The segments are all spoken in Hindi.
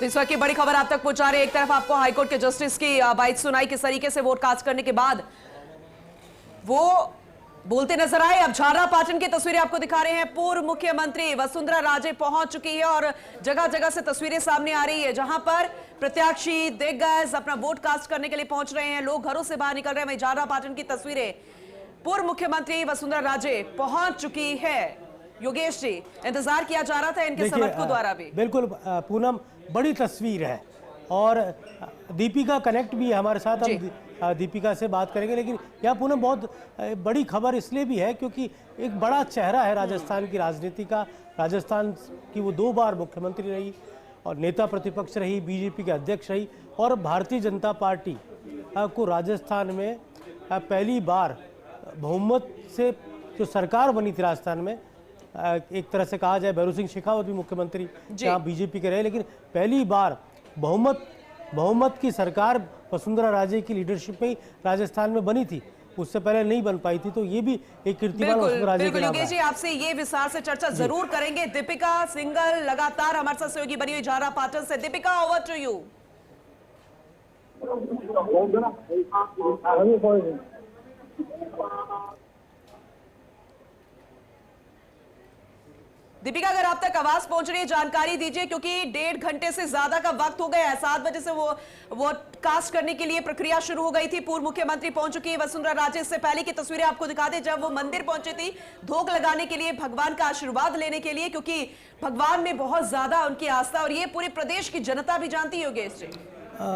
तो इस वक्त की बड़ी खबर आप तक पहुंचा रहे हैं। एक तरफ आपको हाईकोर्ट के जस्टिस की बाइट सुनाई, किस तरीके से वोट कास्ट करने के बाद वो बोलते नजर आए। अब झालरापाटन की तस्वीरें आपको दिखा रहे हैं। पूर्व मुख्यमंत्री वसुंधरा राजे पहुंच चुकी है और जगह जगह से तस्वीरें सामने आ रही है, जहां पर प्रत्याशी दिग्गज अपना वोट कास्ट करने के लिए पहुंच रहे हैं। लोग घरों से बाहर निकल रहे हैं। वहीं झालरापाटन की तस्वीरें, पूर्व मुख्यमंत्री वसुंधरा राजे पहुंच चुकी है। योगेश जी, इंतजार किया जा रहा था इनके समर्थकों द्वारा भी। बिल्कुल पूनम, बड़ी तस्वीर है और दीपिका कनेक्ट भी है हमारे साथ। हम दीपिका से बात करेंगे, लेकिन यह पूनम बहुत बड़ी खबर इसलिए भी है क्योंकि एक बड़ा चेहरा है राजस्थान की राजनीति का। राजस्थान की वो 2 बार मुख्यमंत्री रही और नेता प्रतिपक्ष रही, बीजेपी के अध्यक्ष रही और भारतीय जनता पार्टी को राजस्थान में पहली बार बहुमत से जो सरकार बनी थी राजस्थान में। एक तरह से कहा जाए भैरू सिंह शेखावत भी मुख्यमंत्री जहाँ बीजेपी के रहे, लेकिन पहली बार बहुमत की सरकार वसुंधरा राजे की लीडरशिप में ही राजस्थान में बनी थी। उससे पहले नहीं बन पाई थी, तो ये भी एक कीर्तिमान वसुंधरा राजे के नाम है। योगेश जी, आपसे ये विस्तार से चर्चा जरूर करेंगे। दीपिका सिंगल लगातार हमारे साथ सहयोगी बनी हुई झालरापाटन से। Deepika, over to you. Deepika, अगर आप तक आवाज पहुंच रही है जानकारी दीजिए, क्योंकि 1.5 घंटे से ज्यादा का वक्त हो गया है। 7 बजे से वो कास्ट करने के लिए प्रक्रिया शुरू हो गई थी। पूर्व मुख्यमंत्री पहुंच चुकी है वसुंधरा राजे। इससे पहले की तस्वीरें आपको दिखा दें, जब वो मंदिर पहुंची थी धोख लगाने के लिए, भगवान का आशीर्वाद लेने के लिए, क्योंकि भगवान में बहुत ज्यादा उनकी आस्था और ये पूरे प्रदेश की जनता भी जानती है। योगेश जी,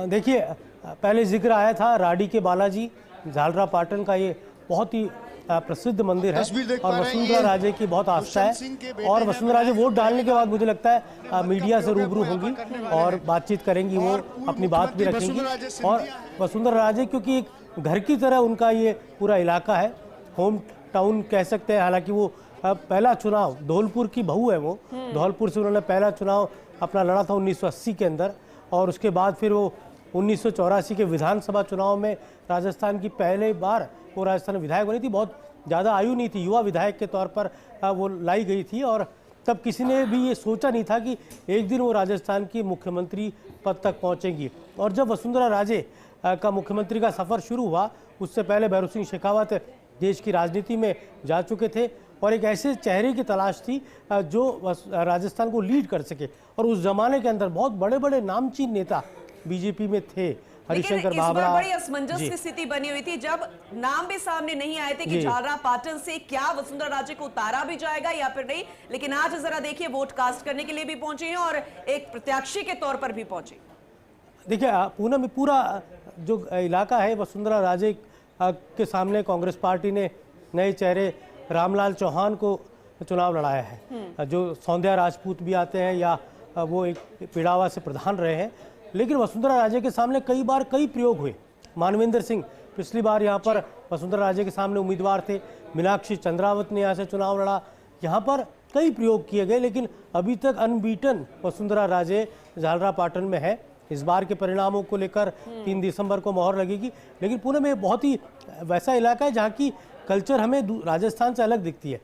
देखिए, पहले जिक्र आया था राडी के बालाजी, झालरापाटन का ये बहुत ही प्रसिद्ध मंदिर है और वसुंधरा राजे की बहुत आस्था है। और वसुंधरा राजे वोट डालने के बाद मुझे लगता है मीडिया से रूबरू होंगी और बातचीत करेंगी, वो अपनी बात भी रखेंगी। और वसुंधरा राजे क्योंकि एक घर की तरह उनका ये पूरा इलाका है, होम टाउन कह सकते हैं। हालांकि वो पहला चुनाव, धौलपुर की बहू है वो, धौलपुर से उन्होंने पहला चुनाव अपना लड़ा था 1980 के अंदर, और उसके बाद फिर वो 1984 के विधानसभा चुनाव में राजस्थान की पहले बार वो राजस्थान में विधायक बनी थी। बहुत ज़्यादा आयु नहीं थी, युवा विधायक के तौर पर वो लाई गई थी और तब किसी ने भी ये सोचा नहीं था कि एक दिन वो राजस्थान की मुख्यमंत्री पद तक पहुंचेंगी। और जब वसुंधरा राजे का मुख्यमंत्री का सफ़र शुरू हुआ, उससे पहले भैरू सिंह शेखावत देश की राजनीति में जा चुके थे और एक ऐसे चेहरे की तलाश थी जो राजस्थान को लीड कर सके। और उस जमाने के अंदर बहुत बड़े बड़े नामचीन नेता बीजेपी में थे, हरिशंकर बाबरा। बड़ी असमंजस की स्थिति बनी हुई थी जब नाम भी सामने नहीं आए थे कि झालरापाटन से क्या वसुंधरा राजे को उतारा भी जाएगा या फिर नहीं। लेकिन आज जरा देखिए, वोट कास्ट करने के लिए भी पहुंची हैं और एक प्रत्याशी के तौर पर भी पहुंची। देखिए पूनम, पूरा जो इलाका है वसुंधरा राजे के सामने कांग्रेस पार्टी ने नए चेहरे रामलाल चौहान को चुनाव लड़ाया है, जो सौंध्या राजपूत भी आते हैं या वो एक पिड़ावा से प्रधान रहे हैं। लेकिन वसुंधरा राजे के सामने कई बार कई प्रयोग हुए। मानवेंद्र सिंह पिछली बार यहाँ पर वसुंधरा राजे के सामने उम्मीदवार थे, मीनाक्षी चंद्रावत ने यहाँ से चुनाव लड़ा। यहाँ पर कई प्रयोग किए गए, लेकिन अभी तक अनबीटन वसुंधरा राजे झालरापाटन में है। इस बार के परिणामों को लेकर 3 दिसंबर को मोहर लगेगी। लेकिन पुणे में बहुत ही वैसा इलाका है जहाँ की कल्चर हमें राजस्थान से अलग दिखती है।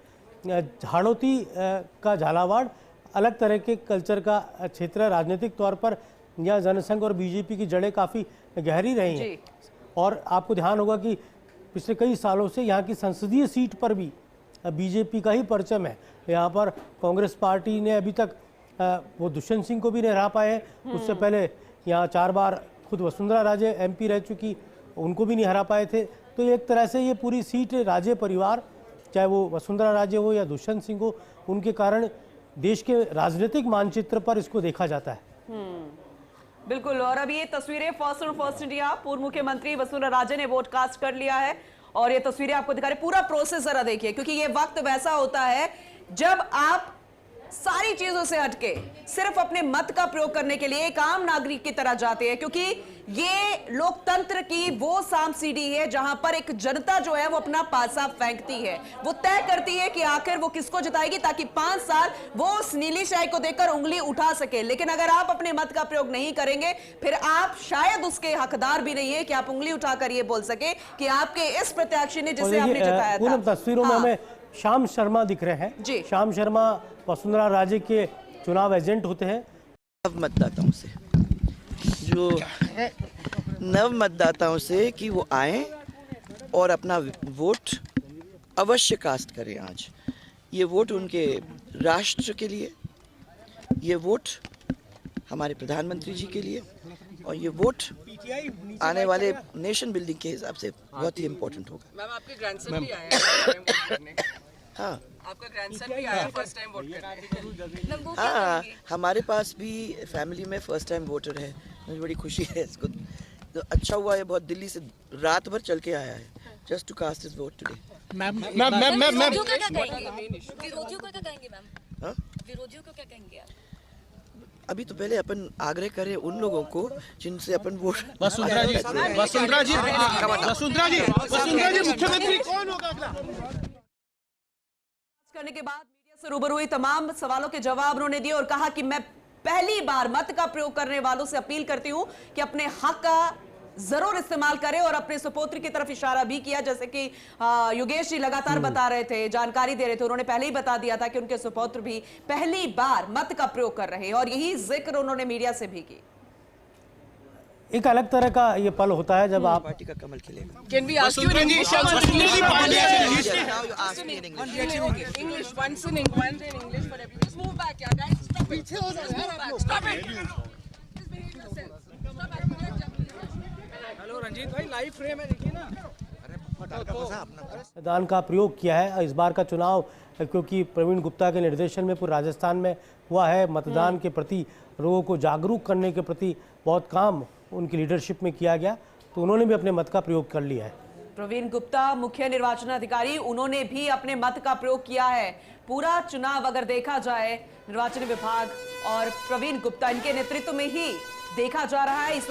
झाड़ोती का झालावाड़ अलग तरह के कल्चर का क्षेत्र है। राजनीतिक तौर पर यहाँ जनसंघ और बीजेपी की जड़ें काफ़ी गहरी रही हैं। और आपको ध्यान होगा कि पिछले कई सालों से यहाँ की संसदीय सीट पर भी बीजेपी का ही परचम है। यहाँ पर कांग्रेस पार्टी ने अभी तक वो दुष्यंत सिंह को भी नहीं हरा पाए। उससे पहले यहाँ 4 बार खुद वसुंधरा राजे MP रह चुकी, उनको भी नहीं हरा पाए थे। तो एक तरह से ये पूरी सीट राजे परिवार, चाहे वो वसुंधरा राजे हो या दुष्यंत सिंह हो, उनके कारण देश के राजनीतिक मानचित्र पर इसको देखा जाता है। बिल्कुल। और अब ये तस्वीरें फर्स्ट इंडिया, पूर्व मुख्यमंत्री वसुंधरा राजे ने वोट कास्ट कर लिया है और ये तस्वीरें आपको दिखा रहे। पूरा प्रोसेस जरा देखिए, क्योंकि ये वक्त वैसा होता है जब आप सारी चीजों से हटके सिर्फ अपने मत का प्रयोग करने के लिए एक आम नागरिक की तरह जाते हैं, क्योंकि ये लोकतंत्र की वो सांप सीढ़ी है जहां पर एक जनता जो है वो अपना पासा फेंकती है, वो तय करती है कि आखिर वो किसको जिताएगी, ताकि 5 साल वो उस नीली शाही को देखकर उंगली उठा सके। लेकिन अगर आप अपने मत का प्रयोग नहीं करेंगे, फिर आप शायद उसके हकदार भी नहीं है कि आप उंगली उठाकर ये बोल सके कि आपके इस प्रत्याशी ने जिसे आपने जिताया था। तस्वीरों में हमें श्याम शर्मा दिख रहे हैं। श्याम शर्मा वसुंधरा राजे के चुनाव एजेंट होते हैं। नव मतदाताओं से, जो नव मतदाताओं से कि वो आए और अपना वोट अवश्य कास्ट करें। आज ये वोट उनके राष्ट्र के लिए, ये वोट हमारे प्रधानमंत्री जी के लिए, और ये वोट आने वाले नेशन बिल्डिंग के हिसाब से बहुत ही इम्पोर्टेंट होगा। मैम आपके ग्रैंडसन भी आए हैं फर्स्ट टाइम वोट करने। हाँ आपका ग्रैंडसन भी आया फर्स्ट टाइम वोट करने। हाँ, हमारे पास भी फैमिली में फर्स्ट टाइम वोटर है, मुझे बड़ी खुशी है इसको। तो अच्छा हुआ है, बहुत दिल्ली से रात भर चल के आया है just to cast his vote today. विरोधियों को क्या कहेंगे मैम? हाँ? विरोधियों को क्या कहेंगे आप? अभी तो पहले अपन आग्रह करें उन लोगों को जिनसे अपन वोट। वसुंधरा जी मुख्यमंत्री कौन होगा अगला? करने के बाद मीडिया से रूबरू हुई, तमाम सवालों के जवाब उन्होंने दिए और कहा कि मैं पहली बार मत का प्रयोग करने वालों से अपील करती हूं कि अपने हक का जरूर इस्तेमाल करें, और अपने सुपुत्र की तरफ इशारा भी किया, जैसे कि योगेश जी लगातार बता रहे थे, जानकारी दे रहे थे, उन्होंने पहले ही बता दिया था कि उनके सुपुत्र भी पहली बार मत का प्रयोग कर रहे हैं, और यही जिक्र उन्होंने मीडिया से भी की। एक अलग तरह का ये पल होता है जब आप पार्टी का कमल खिलेगा। Can we ask you in English? Now you ask me in English. English, once in English for everyone. Just move back, yeah, guys. Stop it. Just move back. Stop it. Just behave yourself. Stop acting like Japanese. Hello Ranjit भाई, लाइव फ्रेम है, देखिए ना। मतदान का प्रयोग किया है इस बार का चुनाव, क्योंकि प्रवीण गुप्ता के निर्देशन में पूरे राजस्थान में हुआ है। मतदान के प्रति लोगों को जागरूक करने के प्रति बहुत काम उनकी लीडरशिप में किया गया, तो उन्होंने भी अपने मत का प्रयोग कर लिया है। प्रवीण गुप्ता मुख्य निर्वाचन अधिकारी, उन्होंने भी अपने मत का प्रयोग किया है। पूरा चुनाव अगर देखा जाए, निर्वाचन विभाग और प्रवीण गुप्ता इनके नेतृत्व में ही देखा जा रहा है। इस